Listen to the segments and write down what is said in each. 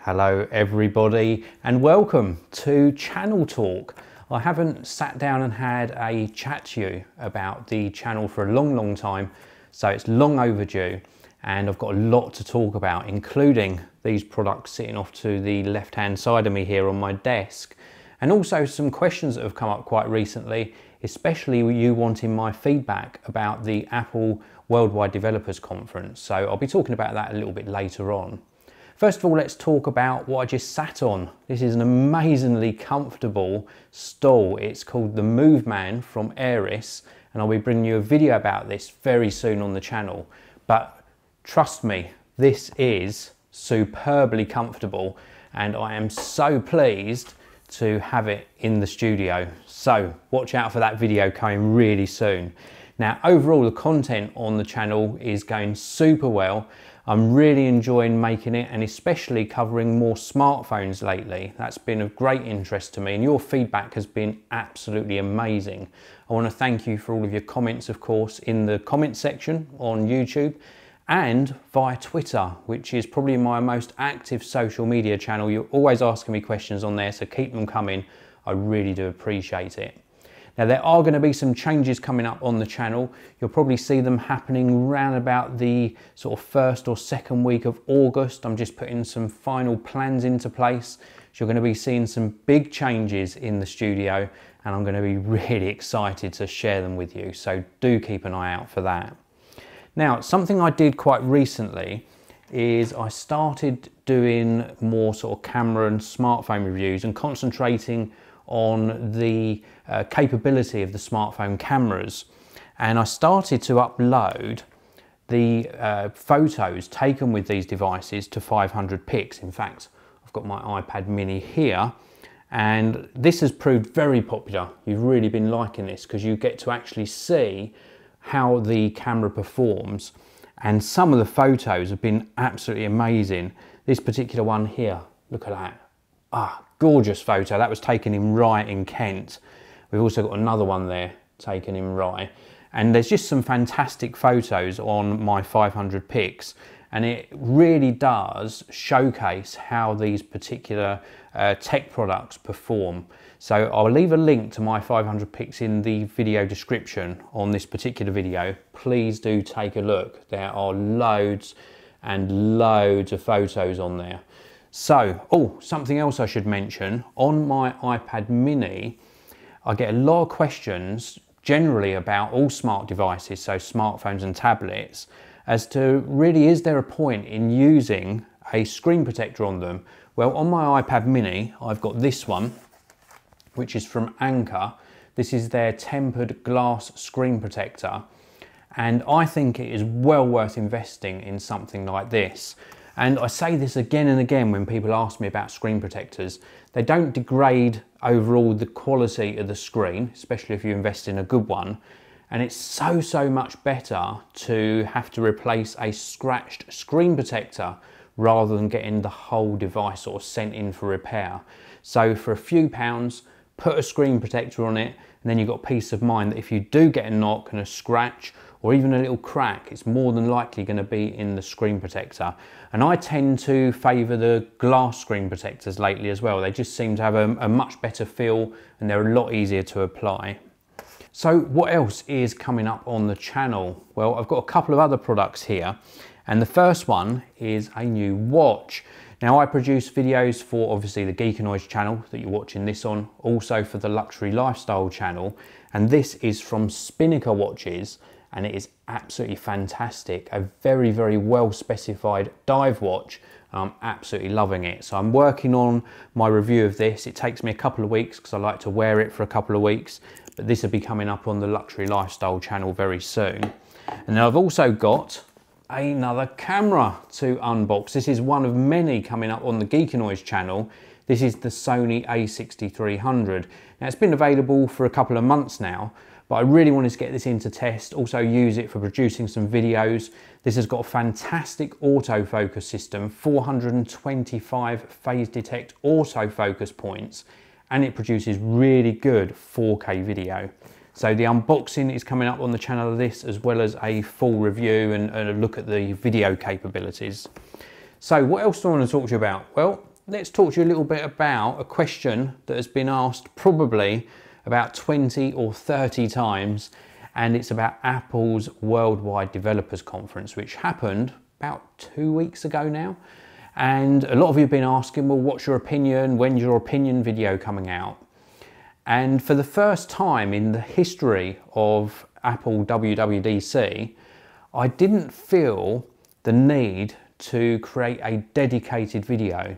Hello everybody and welcome to Channel Talk. I haven't sat down and had a chat to you about the channel for a long time, so it's long overdue and I've got a lot to talk about, including these products sitting off to the left hand side of me here on my desk, and also some questions that have come up quite recently, especially you wanting my feedback about the Apple Worldwide Developers Conference. So I'll be talking about that a little bit later on. First of all, let's talk about what I just sat on. This is an amazingly comfortable stool. It's called the Moveman from Aeris, and I'll be bringing you a video about this very soon on the channel. But trust me, this is superbly comfortable, and I am so pleased to have it in the studio. So watch out for that video coming really soon. Now, overall, the content on the channel is going super well. I'm really enjoying making it, and especially covering more smartphones lately. That's been of great interest to me, and your feedback has been absolutely amazing. I want to thank you for all of your comments, of course, in the comment section on YouTube and via Twitter, which is probably my most active social media channel. You're always asking me questions on there, so keep them coming. I really do appreciate it. Now, there are going to be some changes coming up on the channel. You'll probably see them happening around about the sort of first or second week of August. I'm just putting some final plans into place. So you're going to be seeing some big changes in the studio, and I'm going to be really excited to share them with you. So do keep an eye out for that. Now, something I did quite recently is I started doing more sort of camera and smartphone reviews and concentrating on the capability of the smartphone cameras, and I started to upload the photos taken with these devices to 500 pics. In fact, I've got my iPad mini here, and this has proved very popular. You've really been liking this because you get to actually see how the camera performs, and some of the photos have been absolutely amazing. This particular one here, look at that. Gorgeous photo. That was taken in Rye in Kent. We've also got another one there taken in Rye, and there's just some fantastic photos on my 500 pics, and it really does showcase how these particular tech products perform. So I'll leave a link to my 500 pics in the video description on this particular video. Please do take a look. There are loads and loads of photos on there. So, something else I should mention, on my iPad mini, I get a lot of questions generally about all smart devices, so smartphones and tablets, as to really, is there a point in using a screen protector on them? Well, on my iPad mini, I've got this one, which is from Anker. This is their tempered glass screen protector, and I think it is well worth investing in something like this. And I say this again and again when people ask me about screen protectors. They don't degrade overall the quality of the screen, especially if you invest in a good one. And it's so much better to have to replace a scratched screen protector rather than getting the whole device sort of sent in for repair. So for a few pounds, put a screen protector on it, and then you've got peace of mind that if you do get a knock and a scratch or even a little crack, it's more than likely going to be in the screen protector. And I tend to favour the glass screen protectors lately as well. They just seem to have a much better feel, and they're a lot easier to apply. So what else is coming up on the channel? Well, I've got a couple of other products here, and the first one is a new watch. Now, I produce videos for obviously the Geekanoids channel that you're watching this on, also for the Luxury Lifestyle channel, and this is from Spinnaker Watches, and it is absolutely fantastic. A very well specified dive watch. I'm absolutely loving it. So I'm working on my review of this. It takes me a couple of weeks because I like to wear it for a couple of weeks, but this will be coming up on the Luxury Lifestyle channel very soon. And then I've also got another camera to unbox. This is one of many coming up on the Geekanoids channel. This is the Sony a6300. Now, it's been available for a couple of months now, but I really wanted to get this into test, also use it for producing some videos. This has got a fantastic autofocus system, 425 phase detect autofocus points, and it produces really good 4K video. So the unboxing is coming up on the channel of this, as well as a full review and a look at the video capabilities. So what else do I want to talk to you about? Well, let's talk to you a little bit about a question that has been asked probably about 20 or 30 times, and it's about Apple's Worldwide Developers Conference, which happened about 2 weeks ago now. And a lot of you have been asking, well, what's your opinion? When's your opinion video coming out? And for the first time in the history of Apple WWDC, I didn't feel the need to create a dedicated video.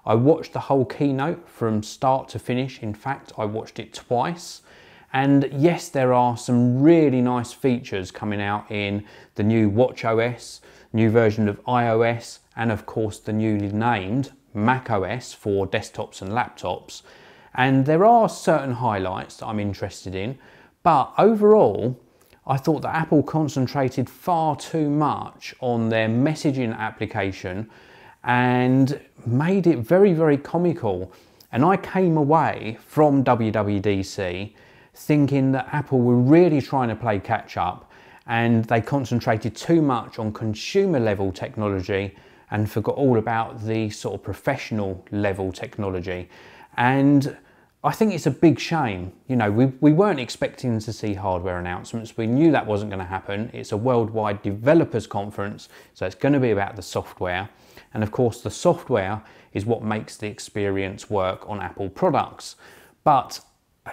I watched the whole keynote from start to finish. In fact, I watched it twice. And yes, there are some really nice features coming out in the new watchOS, new version of iOS, and of course the newly named macOS for desktops and laptops. And there are certain highlights that I'm interested in, but overall, I thought that Apple concentrated far too much on their messaging application and made it very, very comical. And I came away from WWDC thinking that Apple were really trying to play catch up, and they concentrated too much on consumer level technology and forgot all about the sort of professional level technology. And I think it's a big shame. You know, we weren't expecting to see hardware announcements. We knew that wasn't going to happen. It's a worldwide developers conference, so it's going to be about the software. And of course, the software is what makes the experience work on Apple products. But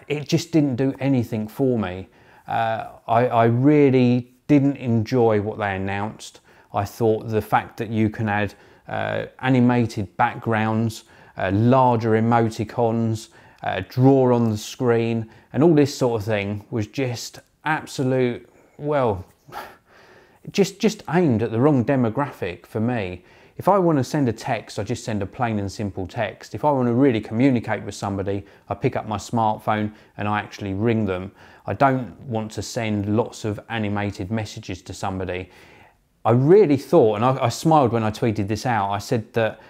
it just didn't do anything for me. I really didn't enjoy what they announced. I thought the fact that you can add animated backgrounds, larger emoticons, draw on the screen, and all this sort of thing was just absolute, well, just aimed at the wrong demographic for me. If I want to send a text, I just send a plain and simple text. If I want to really communicate with somebody, I pick up my smartphone and I actually ring them. I don't want to send lots of animated messages to somebody. I really thought, and I smiled when I tweeted this out, I said that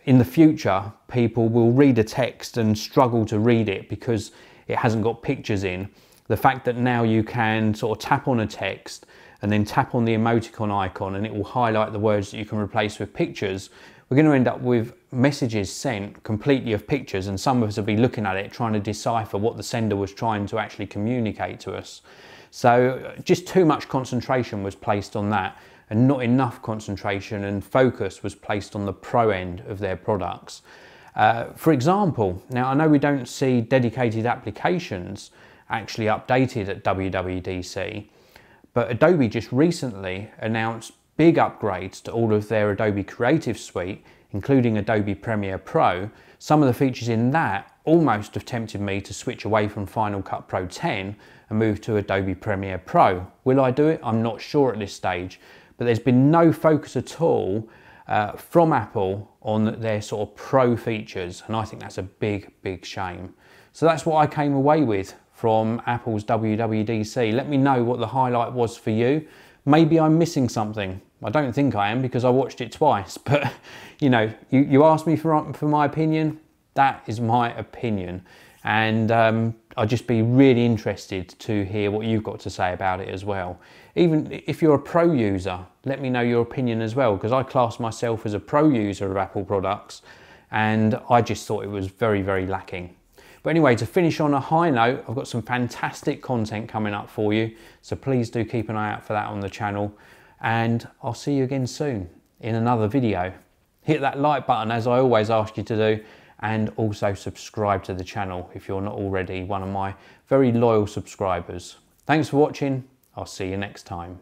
in the future, people will read a text and struggle to read it because it hasn't got pictures in. The fact that now you can sort of tap on a text and then tap on the emoticon icon and it will highlight the words that you can replace with pictures, we're going to end up with messages sent completely of pictures, and some of us will be looking at it trying to decipher what the sender was trying to actually communicate to us. So just too much concentration was placed on that, and not enough concentration and focus was placed on the pro end of their products. For example, now I know we don't see dedicated applications actually updated at WWDC, but Adobe just recently announced big upgrades to all of their Adobe Creative Suite, including Adobe Premiere Pro. Some of the features in that almost have tempted me to switch away from Final Cut Pro 10 and move to Adobe Premiere Pro. Will I do it? I'm not sure at this stage, but there's been no focus at all from Apple on their sort of pro features, and I think that's a big, big shame. So that's what I came away with from Apple's WWDC. Let me know what the highlight was for you. Maybe I'm missing something. I don't think I am because I watched it twice, but you know, you asked me for my opinion. That is my opinion, and I'd just be really interested to hear what you've got to say about it as well. Even if you're a pro user, let me know your opinion as well, because I class myself as a pro user of Apple products, and I just thought it was very, very lacking. But anyway, to finish on a high note, I've got some fantastic content coming up for you, so please do keep an eye out for that on the channel, and I'll see you again soon in another video. Hit that like button as I always ask you to do, and also subscribe to the channel if you're not already one of my very loyal subscribers. Thanks for watching. I'll see you next time.